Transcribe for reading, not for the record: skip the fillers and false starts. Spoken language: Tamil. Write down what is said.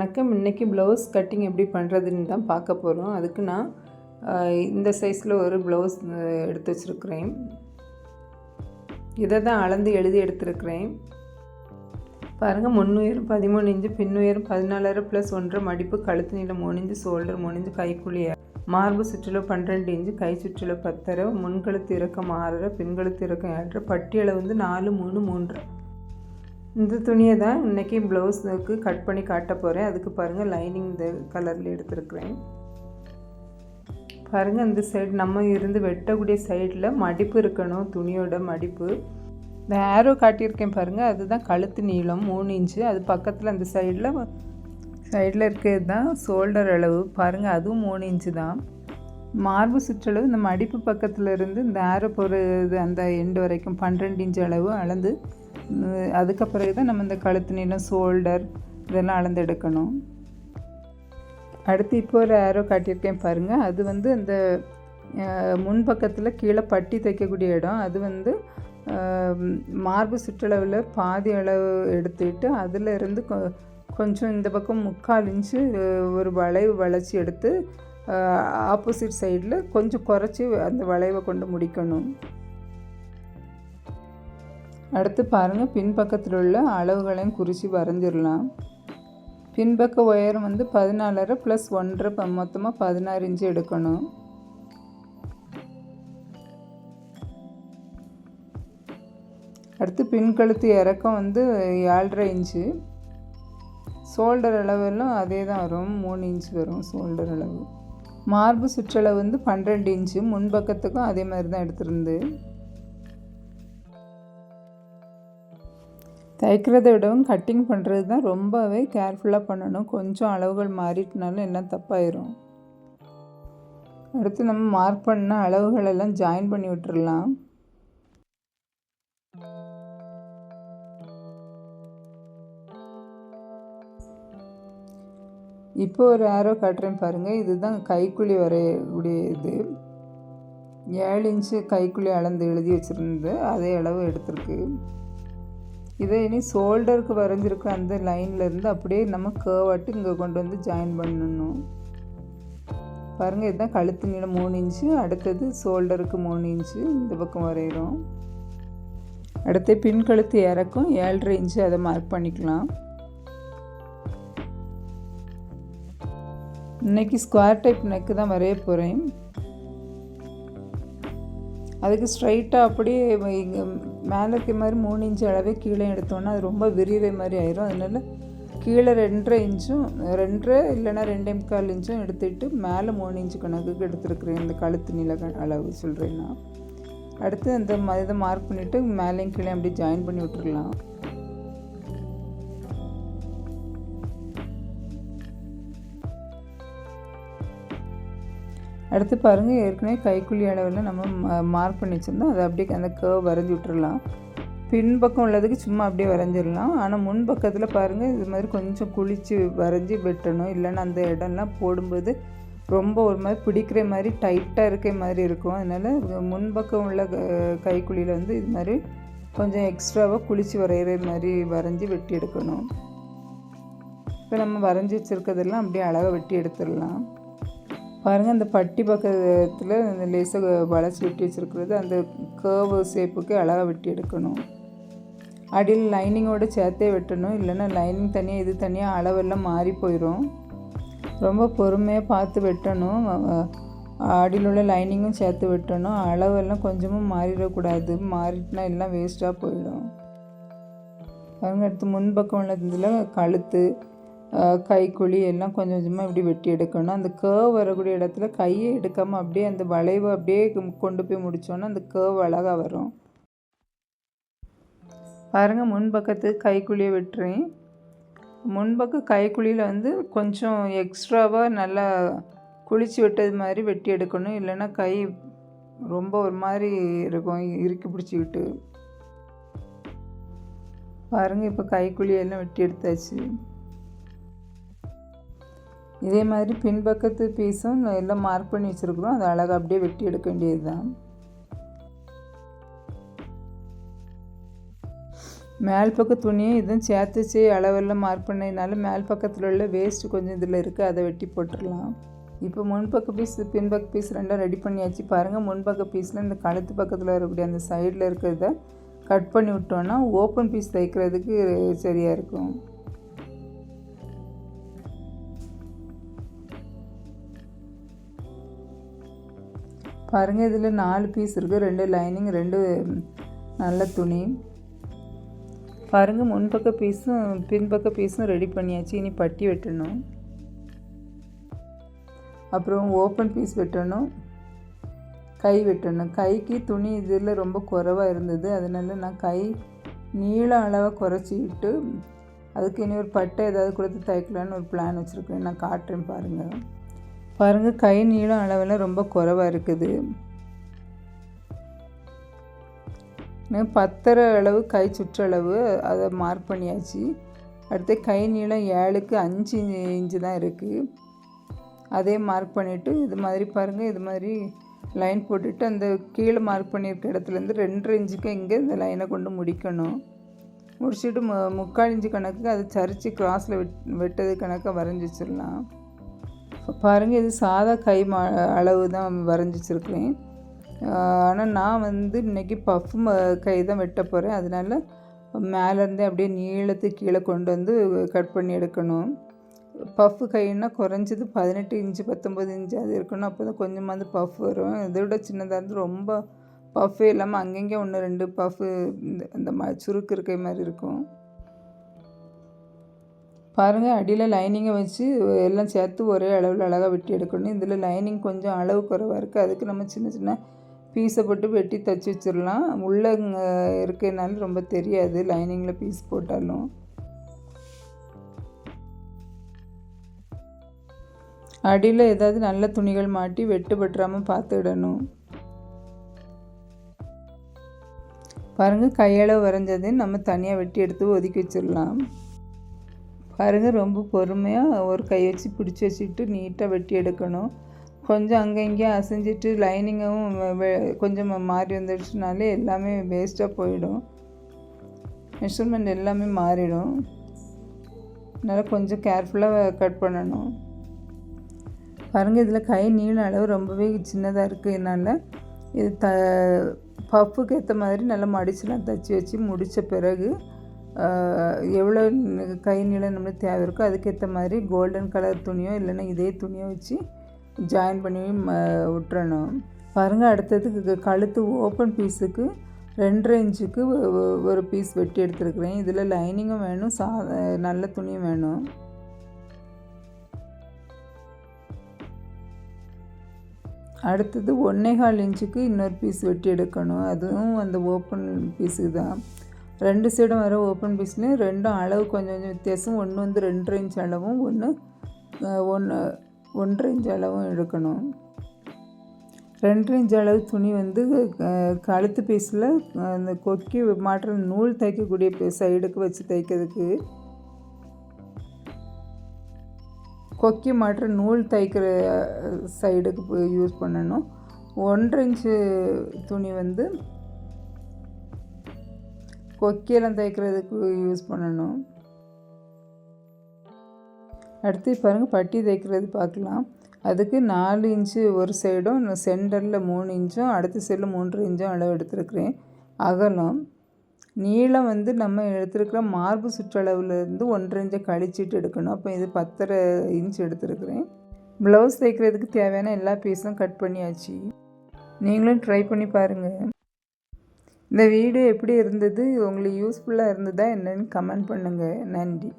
வணக்கம். இன்றைக்கி ப்ளவுஸ் கட்டிங் எப்படி பண்ணுறதுன்னு தான் பார்க்க போகிறோம். அதுக்கு நான் இந்த சைஸில் ஒரு ப்ளவுஸ் எடுத்து வச்சுருக்கிறேன். இதை தான் அளந்து எழுதி எடுத்துருக்கிறேன். பாருங்கள், முன்னுயரம் 13 இன்ச்சு, பின்னுயரம் 14.5 + 1.5 மடிப்பு, கழுத்து நீளம் 3 இன்ச்சு, ஷோல்டர் 3 இன்ச்சு, கைக்குழி மார்பு சுற்றளவு 12 இன்ச்சு, கை சுற்றளவு 10.5, முன்கழுத்து இறக்கம் 6.5, பின்கழுத்து இறக்கம் 7.5, பட்டி அளவு வந்து 4, 3, 3. இந்த துணியை தான் இன்றைக்கி ப்ளவுஸுக்கு கட் பண்ணி காட்ட போகிறேன். அதுக்கு பாருங்கள், லைனிங் இந்த கலரில் எடுத்துருக்குறேன். பாருங்கள், இந்த சைடு நம்ம இருந்து வெட்டக்கூடிய சைடில் மடிப்பு இருக்கணும், துணியோட மடிப்பு. இந்த ஆரோ காட்டியிருக்கேன் பாருங்கள், அதுதான் கழுத்து நீளம் 3 இன்ச்சு. அது பக்கத்தில் அந்த சைடில் இருக்கிறது தான் ஷோல்டர் அளவு. பாருங்கள், அதுவும் 3 இன்ச்சு தான். மார்பு சுற்றளவு இந்த மடிப்பு பக்கத்தில் இருந்து இந்த ஆரோ போகிறது அந்த எண்டு வரைக்கும் 12 இன்ச்சு அளவு அளந்து, அதுக்கு பிறகு தான் நம்ம இந்த கழுத்து நீளம், ஷோல்டர் இதெல்லாம் அளந்து எடுக்கணும். அடுத்து இப்போ ஒரு ஆரோ காட்டியிருக்கேன் பாருங்கள், அது வந்து அந்த முன்பக்கத்தில் கீழே பட்டி தைக்கக்கூடிய இடம். அது வந்து மார்பு சுற்றளவில் பாதி அளவு எடுத்துக்கிட்டு அதில் இருந்து கொஞ்சம் இந்த பக்கம் 3/4 இன்ச்சு ஒரு வளைவு வளைச்சி எடுத்து ஆப்போசிட் சைடில் கொஞ்சம் குறைச்சி அந்த வளைவை கொண்டு முடிக்கணும். அடுத்து பாருங்கள், பின்பக்கத்தில் உள்ள அளவுகளையும் குறித்து வரைஞ்சிடலாம். பின்பக்க உயரம் வந்து 14.5 + 1.5 மொத்தமாக 16 இன்ச்சு எடுக்கணும். அடுத்து பின்கழுத்து இறக்கம் வந்து 7.5 இன்ச்சு. ஷோல்டர் அளவெல்லாம் அதே தான் வரும், 3 இன்ச்சு வரும் ஷோல்டர் அளவு. மார்பு சுற்றளவு வந்து 12 இன்ச்சு. முன்பக்கத்துக்கும் அதே மாதிரி தான் எடுத்துருந்து. தைக்கிறத விடவும் கட்டிங் பண்ணுறது தான் ரொம்பவே கேர்ஃபுல்லாக பண்ணணும். கொஞ்சம் அளவுகள் மாறிட்டுனாலும் எல்லாம் தப்பாயிரும். அடுத்து நம்ம மார்க் பண்ண அளவுகள் எல்லாம் ஜாயின் பண்ணி விட்டுறலாம். இப்போ ஒரு ஆரோ காட்டுறேன் பாருங்கள், இதுதான் கைக்குழி வரையக்கூடிய இது. 7 இன்ச்சு கைக்குழி அளந்து எழுதி வச்சுருந்து அதே அளவு எடுத்துருக்கு. இதை இனி ஷோல்டருக்கு வரைஞ்சிருக்க அந்த லைன்லேருந்து அப்படியே நம்ம கேர்வாட்டு இங்கே கொண்டு வந்து ஜாயின் பண்ணணும். பாருங்கள், இதுதான் கழுத்து நீளம் 3 இன்ச்சு. அடுத்தது ஷோல்டருக்கு 3 இன்ச்சு இந்த பக்கம் வரைகிறோம். அடுத்து பின் கழுத்து இறக்கும் 7.5 இன்ச்சு, அதை மார்க் பண்ணிக்கலாம். இன்றைக்கி ஸ்கொயர் டைப் நெக்கு தான் வரைய போகிறேன். அதுக்கு ஸ்ட்ரைட்டாக அப்படியே இங்கே மேலே இருக்க மாதிரி 3 இன்ச்சு அளவே கீழே எடுத்தோன்னா அது ரொம்ப விரிகிற மாதிரி ஆயிரும். அதனால் கீழே 2.5 இன்ச்சும் 2 இல்லைன்னா 2.25 இன்ச்சும் எடுத்துகிட்டு மேலே 3 இன்ச்சு கணக்குக்கு எடுத்துருக்குறேன். இந்த கழுத்து நீள அளவு சொல்கிறேன்னா. அடுத்து அந்த இதை மார்க் பண்ணிவிட்டு மேலேயும் கீழே அப்படி ஜாயின் பண்ணி விட்டுருலாம். அடுத்து பாருங்கள், ஏற்கனவே கைக்குழி அளவில் நம்ம மார்க் பண்ணி வச்சுருந்தோம். அதை அப்படியே அந்த கேர்வ் வரைஞ்சி விட்டுறலாம். பின்பக்கம் உள்ளதுக்கு சும்மா அப்படியே வரைஞ்சிடலாம். ஆனால் முன்பக்கத்தில் பாருங்கள், இது மாதிரி கொஞ்சம் குளித்து வரைஞ்சி வெட்டணும். இல்லைன்னா அந்த இடம்லாம் போடும்போது ரொம்ப ஒரு மாதிரி பிடிக்கிற மாதிரி டைட்டாக இருக்கிற மாதிரி இருக்கும். அதனால் முன்பக்கம் உள்ள கைக்குழியில் வந்து இது மாதிரி கொஞ்சம் எக்ஸ்ட்ராவாக குளித்து வரைகிற மாதிரி வரைஞ்சி வெட்டி எடுக்கணும். இப்போ நம்ம வரைஞ்சி வச்சுருக்கிறதெல்லாம் அப்படியே அழகாக வெட்டி எடுத்துடலாம். பாருங்கள், அந்த பட்டி பக்கத்தில் இந்த லேசாக வளைச்சி வெட்டி வச்சுருக்கிறது அந்த கேர்வ் ஷேப்புக்கு அழகாக வெட்டி எடுக்கணும். அடியில் லைனிங்கோடு சேர்த்தே வெட்டணும். இல்லைன்னா லைனிங் தனியாக இது தனியாக அளவெல்லாம் மாறி போயிடும். ரொம்ப பொறுமையாக பார்த்து வெட்டணும். அடியில் உள்ள லைனிங்கும் சேர்த்து வெட்டணும். அளவெல்லாம் கொஞ்சமும் மாறிடக்கூடாது. மாறிட்டுனா எல்லாம் வேஸ்ட்டாக போயிடும். பாருங்கள், அடுத்து முன்பக்கம் உள்ள இதில் கழுத்து கைக்குழி எல்லாம் கொஞ்சம் கொஞ்சமாக இப்படி வெட்டி எடுக்கணும். அந்த கேர்வ் வரக்கூடிய இடத்துல கையை எடுக்காமல் அப்படியே அந்த வளைவை அப்படியே கொண்டு போய் முடித்தோன்னா அந்த கேர்வ் அழகாக வரும். பாருங்கள், முன்பக்கத்து கைக்குழியை வெட்டுறேன். முன்பக்க கைக்குழியில் வந்து கொஞ்சம் எக்ஸ்ட்ராவாக நல்லா குளித்து வெட்டது மாதிரி வெட்டி எடுக்கணும். இல்லைன்னா கை ரொம்ப ஒரு மாதிரி இருக்கும், இறுக்கி பிடிச்சிக்கிட்டு. பாருங்கள், இப்போ கைக்குழியெல்லாம் வெட்டி எடுத்தாச்சு. இதே மாதிரி பின்பக்கத்து பீஸும் எல்லாம் மார்க் பண்ணி வச்சுருக்குறோம். அதை அழகாக அப்படியே வெட்டி எடுக்க வேண்டியது தான். மேல் பக்க துணியை இதுவும் சேர்த்துச்சு அளவெல்லாம் மார்க் பண்ணதுனால மேல் பக்கத்தில் உள்ள வேஸ்ட்டு கொஞ்சம் இதில் இருக்குது, அதை வெட்டி போட்டுடலாம். இப்போ முன்பக்க பீஸ் பின்பக்க பீஸ் ரெண்டும் ரெடி பண்ணியாச்சு. பாருங்கள், முன்பக்க பீஸில் இந்த கழுத்து பக்கத்தில் வரக்கூடிய அந்த சைடில் இருக்கிறத கட் பண்ணி விட்டோன்னா ஓப்பன் பீஸ் தைக்கிறதுக்கு சரியாக இருக்கும். பாருங்கள், இதில் 4 பீஸ் இருக்குது, 2 லைனிங் 2 நல்ல துணி. பாருங்கள், முன்பக்க பீஸும் பின்பக்க பீஸும் ரெடி பண்ணியாச்சு. இனி பட்டி வெட்டணும், அப்புறம் ஓப்பன் பீஸ் வெட்டணும், கை வெட்டணும். கைக்கு துணி இதில் ரொம்ப குறைவாக இருந்தது, அதனால நான் கை நீள அளவை குறைச்சிக்கிட்டு அதுக்கு இனி ஒரு பட்டை ஏதாவது கொடுத்து தைக்கலான்னு ஒரு பிளான் வச்சுருக்கேன். நான் காட்டுறேன் பாருங்கள். பாருங்கள், கை நீளம் அளவில் ரொம்ப குறைவாக இருக்குது. 10 அளவு கை சுற்றளவு அதை மார்க் பண்ணியாச்சு. அடுத்து கை நீளம் 7க்கு 5 இன்ச்சு தான் இருக்குது, அதே மார்க் பண்ணிவிட்டு இது மாதிரி பாருங்கள், இது மாதிரி லைன் போட்டுட்டு அந்த கீழே மார்க் பண்ணியிருக்க இடத்துலேருந்து 2.5 இன்ச்சுக்கு இங்கே இந்த லைனை கொண்டு முடிக்கணும். முடிச்சுட்டு 3/4 இன்ச்சு கணக்குக்கு அதை சரித்து கிராஸில் வெட்டது கணக்காக வரைஞ்சி வச்சிடலாம். பாருங்கள், இது சாதா கை அளவு தான் வரைஞ்சி வச்சுருக்கிறேன். ஆனால் நான் இன்றைக்கி பஃப் கை தான் வெட்ட போகிறேன், அதனால் மேலேருந்தே அப்படியே நீளத்துக்கு கீழே கொண்டு வந்து கட் பண்ணி எடுக்கணும். பஃப் கைன்னா குறைஞ்சது 18 இன்ச்சு 19 இன்ச்சு அது இருக்கணும், அப்போ தான் கொஞ்சமாக பஃப் வரும். இதை விட சின்னதாக இருந்து ரொம்ப பஃப்பே இல்லாமல் அங்கங்கே 1-2 பஃப்பு இந்த சுருக்கு இருக்க மாதிரி இருக்கும். பாருங்கள், அடியில் லைனிங்கை வச்சு எல்லாம் சேர்த்து ஒரே அளவில் அழகாக வெட்டி எடுக்கணும். இதில் லைனிங் கொஞ்சம் அளவு குறைவாக இருக்குது, அதுக்கு நம்ம சின்ன சின்ன பீஸை போட்டு வெட்டி தைச்சி வச்சிடலாம். உள்ளே இருக்கிறதுனால ரொம்ப தெரியாது லைனிங்கில் பீஸ் போட்டாலும். அடியில் ஏதாவது நல்ல துணிகள் மாட்டி வெட்டு பற்றாமல் பார்த்துக்கிடணும். பாருங்கள், கையளவு வரைஞ்சது நம்ம தனியாக வெட்டி எடுத்து ஒதுக்கி வச்சிடலாம். பாருங்கள், ரொம்ப பொறுமையாக ஒரு கை வச்சு பிடிச்சி வச்சுக்கிட்டு நீட்டாக வெட்டி எடுக்கணும். கொஞ்சம் அங்கே இங்கேயும் அசைஞ்சிட்டு லைனிங்கும் கொஞ்சம் மாறி வந்துடுச்சுனாலே எல்லாமே வேஸ்ட்டாக போயிடும், மெஷர்மெண்ட் எல்லாமே மாறிடும். அதனால் கொஞ்சம் கேர்ஃபுல்லாக கட் பண்ணணும். பாருங்கள், இதில் கை நீள அளவு ரொம்பவே சின்னதாக இருக்குதுனால இது பஃப்புக்கு ஏற்ற மாதிரி நல்லா மடிச்சுலாம் தைச்சி வச்சு முடித்த பிறகு எவ்வளோ கை நீளம் நம்மளுக்கு தேவை இருக்கோ அதுக்கேற்ற மாதிரி கோல்டன் கலர் துணியோ இல்லைன்னா இதே துணியோ வச்சு ஜாயின் பண்ணி விட்டுறணும். பாருங்கள், அடுத்தது கழுத்து ஓப்பன் பீஸுக்கு 2.5 இன்ச்சுக்கு ஒரு பீஸ் வெட்டி எடுத்துருக்குறேன். இதில் லைனிங்கும் வேணும், நல்ல துணியும் வேணும். அடுத்தது 1.25 இன்ச்சுக்கு இன்னொரு பீஸ் வெட்டி எடுக்கணும், அதுவும் அந்த ஓப்பன் பீஸுக்கு தான். 2 சைடும் வர ஓப்பன் பீஸ்லேயும் 2 அளவு கொஞ்சம் கொஞ்சம் வித்தியாசம். ஒன்று 2.5 இன்ச் அளவும் ஒன்று 1.5 இன்ச் அளவும் எடுக்கணும். 2 இன்ச் அளவு துணி கழுத்து பீஸில் அந்த கொக்கி மாற்ற நூல் தைக்கக்கூடிய சைடுக்கு வச்சு தைக்கிறதுக்கு, கொக்கி மாற்ற நூல் தைக்கிற சைடுக்கு யூஸ் பண்ணணும். 1.5 இன்ச்சு துணி கொக்கியெல்லாம் தைக்கிறதுக்கு யூஸ் பண்ணணும். அடுத்து பாருங்கள், பட்டி தைக்கிறது பார்க்கலாம். அதுக்கு 4 இன்ச்சு ஒரு சைடும் சென்டரில் 3 இன்ச்சும் அடுத்த சைடில் 3.5 இன்ச்சும் அளவு எடுத்துருக்குறேன். அகலம் நீளம் நம்ம எடுத்துருக்கிற மார்பு சுற்றளவுலேருந்து 1.5 இன்ச்சை கழிச்சிட்டு எடுக்கணும். அப்போ இது 10.5 இன்ச் எடுத்துருக்குறேன். ப்ளவுஸ் தைக்கிறதுக்கு தேவையான எல்லா பீஸும் கட் பண்ணியாச்சு. நீங்களும் ட்ரை பண்ணி பாருங்கள். இந்த வீடியோ எப்படி இருந்தது, உங்களுக்கு யூஸ்ஃபுல்லாக இருந்ததா என்னன்னு கமெண்ட் பண்ணுங்கள். நன்றி.